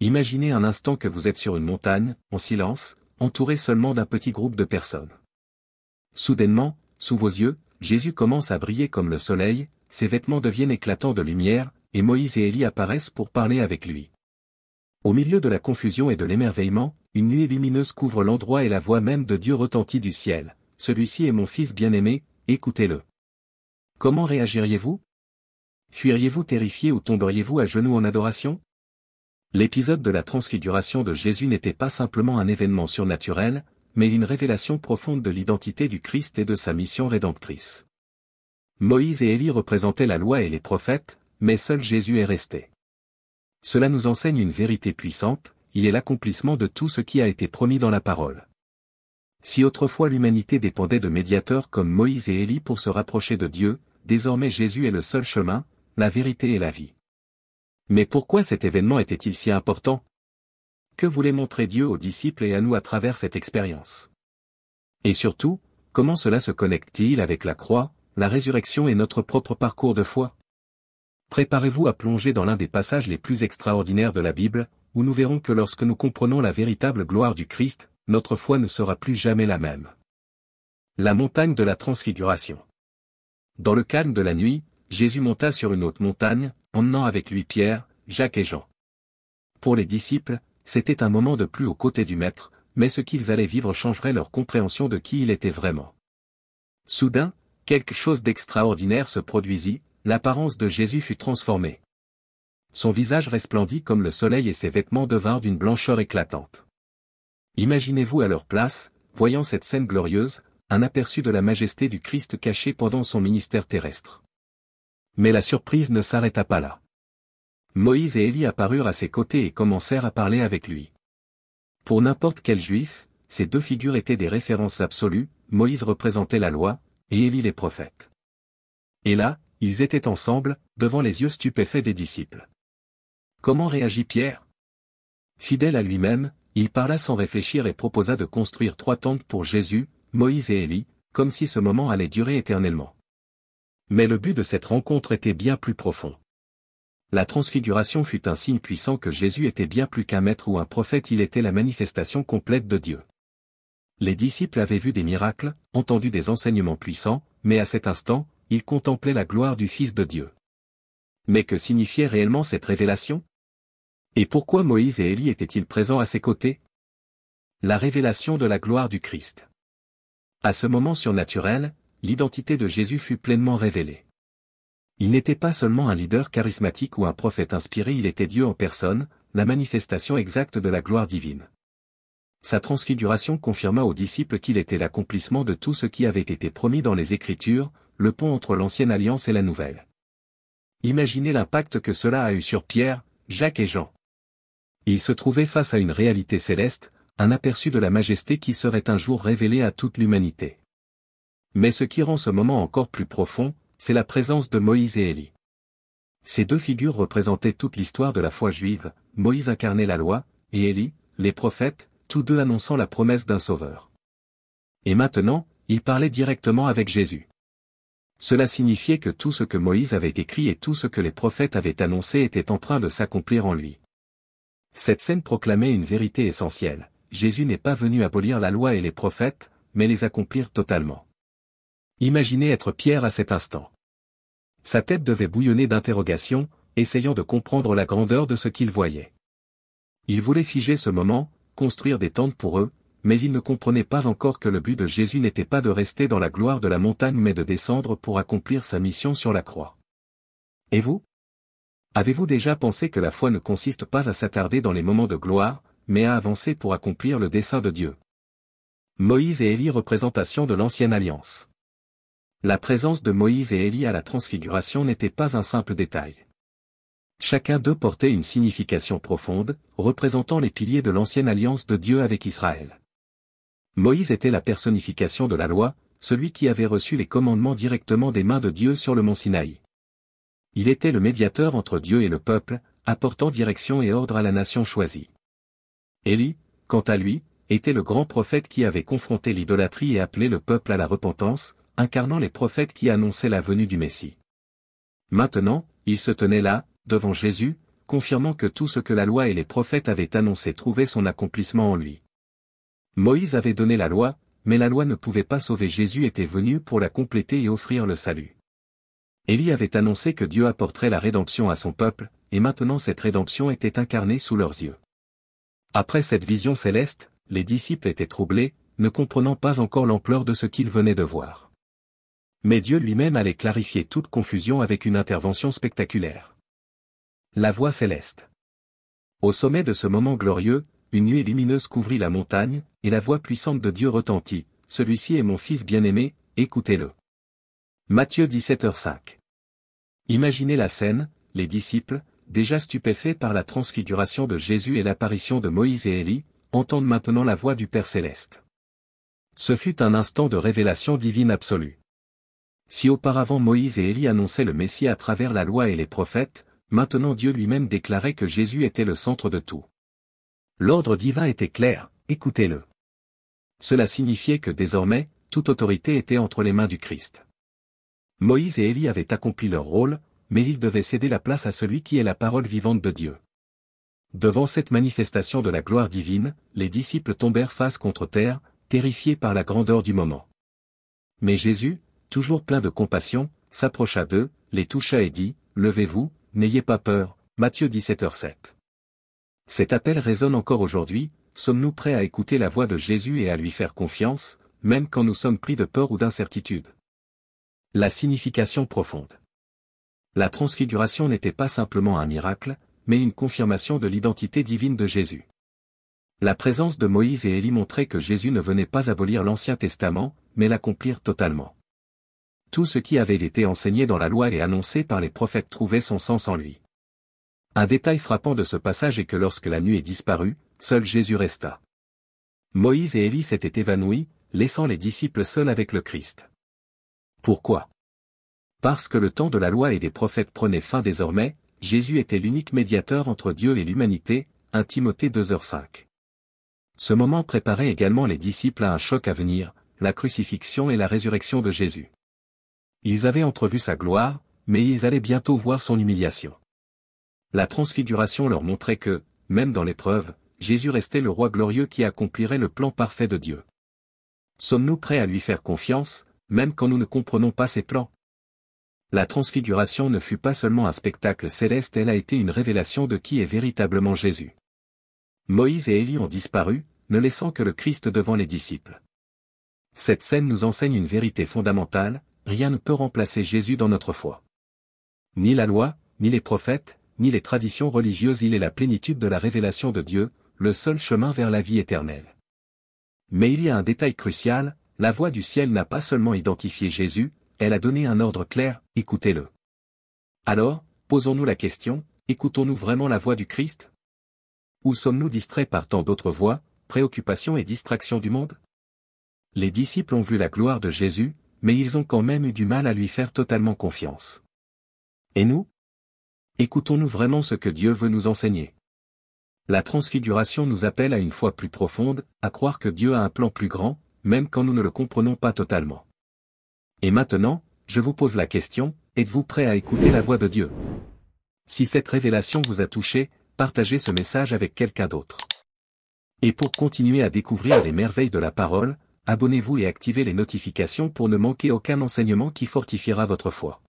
Imaginez un instant que vous êtes sur une montagne, en silence, entouré seulement d'un petit groupe de personnes. Soudainement, sous vos yeux, Jésus commence à briller comme le soleil, ses vêtements deviennent éclatants de lumière, et Moïse et Élie apparaissent pour parler avec lui. Au milieu de la confusion et de l'émerveillement, une nuée lumineuse couvre l'endroit et la voix même de Dieu retentit du ciel. « Celui-ci est mon Fils bien-aimé, écoutez-le. » Comment réagiriez-vous? Fuiriez-vous terrifié ou tomberiez-vous à genoux en adoration? L'épisode de la transfiguration de Jésus n'était pas simplement un événement surnaturel, mais une révélation profonde de l'identité du Christ et de sa mission rédemptrice. Moïse et Élie représentaient la loi et les prophètes, mais seul Jésus est resté. Cela nous enseigne une vérité puissante, il est l'accomplissement de tout ce qui a été promis dans la parole. Si autrefois l'humanité dépendait de médiateurs comme Moïse et Élie pour se rapprocher de Dieu, désormais Jésus est le seul chemin, la vérité et la vie. Mais pourquoi cet événement était-il si important? Que voulait montrer Dieu aux disciples et à nous à travers cette expérience? Et surtout, comment cela se connecte-t-il avec la croix, la résurrection et notre propre parcours de foi? Préparez-vous à plonger dans l'un des passages les plus extraordinaires de la Bible, où nous verrons que lorsque nous comprenons la véritable gloire du Christ, notre foi ne sera plus jamais la même. La montagne de la transfiguration. Dans le calme de la nuit, Jésus monta sur une haute montagne, emmenant avec lui Pierre, Jacques et Jean. Pour les disciples, c'était un moment de plus aux côtés du Maître, mais ce qu'ils allaient vivre changerait leur compréhension de qui il était vraiment. Soudain, quelque chose d'extraordinaire se produisit, l'apparence de Jésus fut transformée. Son visage resplendit comme le soleil et ses vêtements devinrent d'une blancheur éclatante. Imaginez-vous à leur place, voyant cette scène glorieuse, un aperçu de la majesté du Christ caché pendant son ministère terrestre. Mais la surprise ne s'arrêta pas là. Moïse et Élie apparurent à ses côtés et commencèrent à parler avec lui. Pour n'importe quel juif, ces deux figures étaient des références absolues, Moïse représentait la loi, et Élie les prophètes. Et là, ils étaient ensemble, devant les yeux stupéfaits des disciples. Comment réagit Pierre? Fidèle à lui-même, il parla sans réfléchir et proposa de construire 3 tentes pour Jésus, Moïse et Élie, comme si ce moment allait durer éternellement. Mais le but de cette rencontre était bien plus profond. La transfiguration fut un signe puissant que Jésus était bien plus qu'un maître ou un prophète, il était la manifestation complète de Dieu. Les disciples avaient vu des miracles, entendu des enseignements puissants, mais à cet instant, ils contemplaient la gloire du Fils de Dieu. Mais que signifiait réellement cette révélation? Et pourquoi Moïse et Élie étaient-ils présents à ses côtés? La révélation de la gloire du Christ. À ce moment surnaturel, l'identité de Jésus fut pleinement révélée. Il n'était pas seulement un leader charismatique ou un prophète inspiré, il était Dieu en personne, la manifestation exacte de la gloire divine. Sa transfiguration confirma aux disciples qu'il était l'accomplissement de tout ce qui avait été promis dans les Écritures, le pont entre l'ancienne alliance et la nouvelle. Imaginez l'impact que cela a eu sur Pierre, Jacques et Jean. Ils se trouvaient face à une réalité céleste, un aperçu de la majesté qui serait un jour révélée à toute l'humanité. Mais ce qui rend ce moment encore plus profond, c'est la présence de Moïse et Élie. Ces deux figures représentaient toute l'histoire de la foi juive, Moïse incarnait la loi, et Élie, les prophètes, tous deux annonçant la promesse d'un sauveur. Et maintenant, ils parlaient directement avec Jésus. Cela signifiait que tout ce que Moïse avait écrit et tout ce que les prophètes avaient annoncé était en train de s'accomplir en lui. Cette scène proclamait une vérité essentielle, Jésus n'est pas venu abolir la loi et les prophètes, mais les accomplir totalement. Imaginez être Pierre à cet instant. Sa tête devait bouillonner d'interrogations, essayant de comprendre la grandeur de ce qu'il voyait. Il voulait figer ce moment, construire des tentes pour eux, mais il ne comprenait pas encore que le but de Jésus n'était pas de rester dans la gloire de la montagne mais de descendre pour accomplir sa mission sur la croix. Et vous? Avez-vous déjà pensé que la foi ne consiste pas à s'attarder dans les moments de gloire, mais à avancer pour accomplir le dessein de Dieu? Moïse et Élie, représentation de l'ancienne alliance. La présence de Moïse et Élie à la transfiguration n'était pas un simple détail. Chacun d'eux portait une signification profonde, représentant les piliers de l'ancienne alliance de Dieu avec Israël. Moïse était la personnification de la loi, celui qui avait reçu les commandements directement des mains de Dieu sur le mont Sinaï. Il était le médiateur entre Dieu et le peuple, apportant direction et ordre à la nation choisie. Élie, quant à lui, était le grand prophète qui avait confronté l'idolâtrie et appelé le peuple à la repentance, incarnant les prophètes qui annonçaient la venue du Messie. Maintenant, il se tenait là, devant Jésus, confirmant que tout ce que la loi et les prophètes avaient annoncé trouvait son accomplissement en lui. Moïse avait donné la loi, mais la loi ne pouvait pas sauver. Jésus était venu pour la compléter et offrir le salut. Élie avait annoncé que Dieu apporterait la rédemption à son peuple, et maintenant cette rédemption était incarnée sous leurs yeux. Après cette vision céleste, les disciples étaient troublés, ne comprenant pas encore l'ampleur de ce qu'ils venaient de voir. Mais Dieu lui-même allait clarifier toute confusion avec une intervention spectaculaire. La voix céleste. Au sommet de ce moment glorieux, une nuée lumineuse couvrit la montagne, et la voix puissante de Dieu retentit, « Celui-ci est mon Fils bien-aimé, écoutez-le. » Matthieu 17h05. Imaginez la scène, les disciples, déjà stupéfaits par la transfiguration de Jésus et l'apparition de Moïse et Élie, entendent maintenant la voix du Père céleste. Ce fut un instant de révélation divine absolue. Si auparavant Moïse et Élie annonçaient le Messie à travers la loi et les prophètes, maintenant Dieu lui-même déclarait que Jésus était le centre de tout. L'ordre divin était clair, écoutez-le. Cela signifiait que désormais, toute autorité était entre les mains du Christ. Moïse et Élie avaient accompli leur rôle, mais ils devaient céder la place à celui qui est la parole vivante de Dieu. Devant cette manifestation de la gloire divine, les disciples tombèrent face contre terre, terrifiés par la grandeur du moment. Mais Jésus, toujours plein de compassion, s'approcha d'eux, les toucha et dit, « Levez-vous, n'ayez pas peur. » Matthieu 17h07. Cet appel résonne encore aujourd'hui, sommes-nous prêts à écouter la voix de Jésus et à lui faire confiance, même quand nous sommes pris de peur ou d'incertitude? La signification profonde. La transfiguration n'était pas simplement un miracle, mais une confirmation de l'identité divine de Jésus. La présence de Moïse et Élie montrait que Jésus ne venait pas abolir l'Ancien Testament, mais l'accomplir totalement. Tout ce qui avait été enseigné dans la loi et annoncé par les prophètes trouvait son sens en lui. Un détail frappant de ce passage est que lorsque la nuée disparut, seul Jésus resta. Moïse et Élie s'étaient évanouis, laissant les disciples seuls avec le Christ. Pourquoi? Parce que le temps de la loi et des prophètes prenait fin désormais, Jésus était l'unique médiateur entre Dieu et l'humanité, 1 Timothée 2h5. Ce moment préparait également les disciples à un choc à venir, la crucifixion et la résurrection de Jésus. Ils avaient entrevu sa gloire, mais ils allaient bientôt voir son humiliation. La transfiguration leur montrait que, même dans l'épreuve, Jésus restait le roi glorieux qui accomplirait le plan parfait de Dieu. Sommes-nous prêts à lui faire confiance, même quand nous ne comprenons pas ses plans? La transfiguration ne fut pas seulement un spectacle céleste, elle a été une révélation de qui est véritablement Jésus. Moïse et Élie ont disparu, ne laissant que le Christ devant les disciples. Cette scène nous enseigne une vérité fondamentale, rien ne peut remplacer Jésus dans notre foi. Ni la loi, ni les prophètes, ni les traditions religieuses, il est la plénitude de la révélation de Dieu, le seul chemin vers la vie éternelle. Mais il y a un détail crucial, la voix du ciel n'a pas seulement identifié Jésus, elle a donné un ordre clair, écoutez-le. Alors, posons-nous la question, écoutons-nous vraiment la voix du Christ? Ou sommes-nous distraits par tant d'autres voix, préoccupations et distractions du monde? Les disciples ont vu la gloire de Jésus, mais ils ont quand même eu du mal à lui faire totalement confiance. Et nous? Écoutons-nous vraiment ce que Dieu veut nous enseigner? La transfiguration nous appelle à une foi plus profonde, à croire que Dieu a un plan plus grand, même quand nous ne le comprenons pas totalement. Et maintenant, je vous pose la question, êtes-vous prêt à écouter la voix de Dieu? Si cette révélation vous a touché, partagez ce message avec quelqu'un d'autre. Et pour continuer à découvrir les merveilles de la parole, abonnez-vous et activez les notifications pour ne manquer aucun enseignement qui fortifiera votre foi.